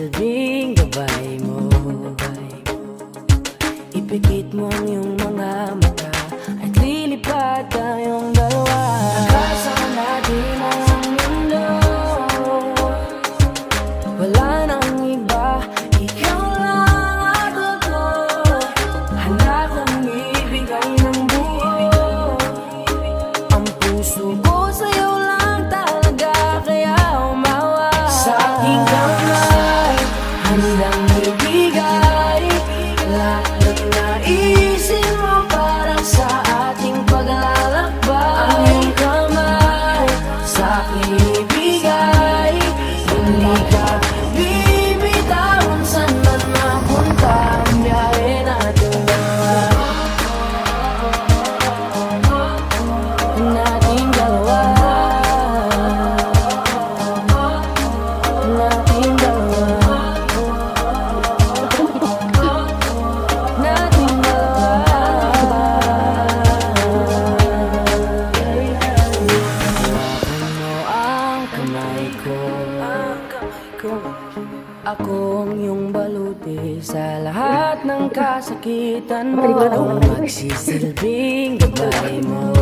magsisilbing gabay mo. Ipikit mo ang iyong mga mata at lilipad tayong dalawa. Kasama natin ang mundo, wala nang iba, ikaw lang at ako. Handa kong ibigay ng buo ang puso ko sa'yo lang talaga, kaya umawa. Sa aking kamay, handang ibigay lahat ng naisin mo para sa ating paglalakbay. Ang iyong kamay sa aking ibigay, hindi ka bibitawan saan man mapunta ang biyahe natin dalawa. Nating dalawa, nating dalawa, nating dalawa. Hawakan mo ang kamay ko, ako ang iyong baluti sa lahat ng kasakitan mo. Ako magsisilbing gabay mo.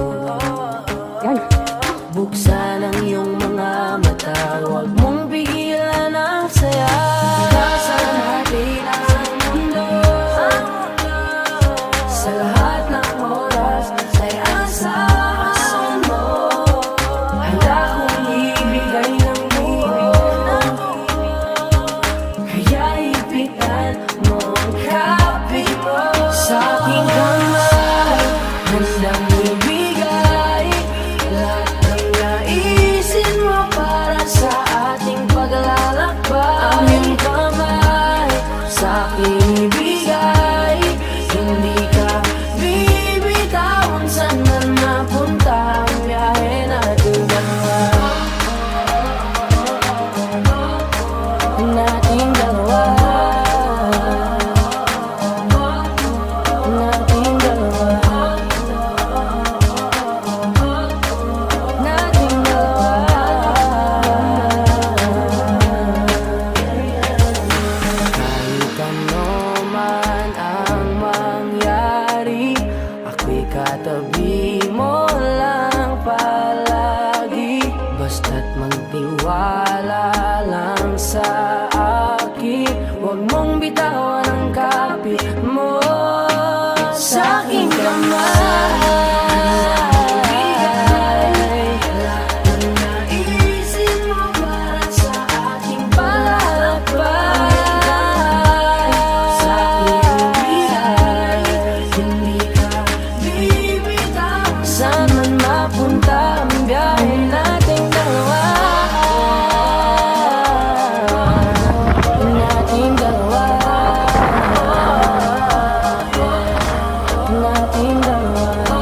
Buksan ang iyong mga mata, huwag mong pigilan ang saya. Kasama natin ang mundo, sa lahat ng oras ay asahan mo. Handa kong ibigay ng buo, kaya ipitan mo ang kape mo. Sa aking kamay, handang ibigay lahat ng naisin mo para sa ating paglalakbay. Ang iyong kamay sa aking ibigay, hindi ka bibitawan saan man mapunta ang biyahe natin dalawa. Nating dalawa, nating dalawa, nating dalawa. Kahit ano man ang mangyari, ako'y katabi mo lang palagi. Basta't magtiwala lang sa akin, huwag mong bitawan ang kapit mo. Sa aking kamay, lahat ng naisin mo para sa ating paglalakbay. Sa aking bigay, hindi ka bibitawan saan man mapunta ang biyahe nating dalawa. Nating dalawa, nating dalawa.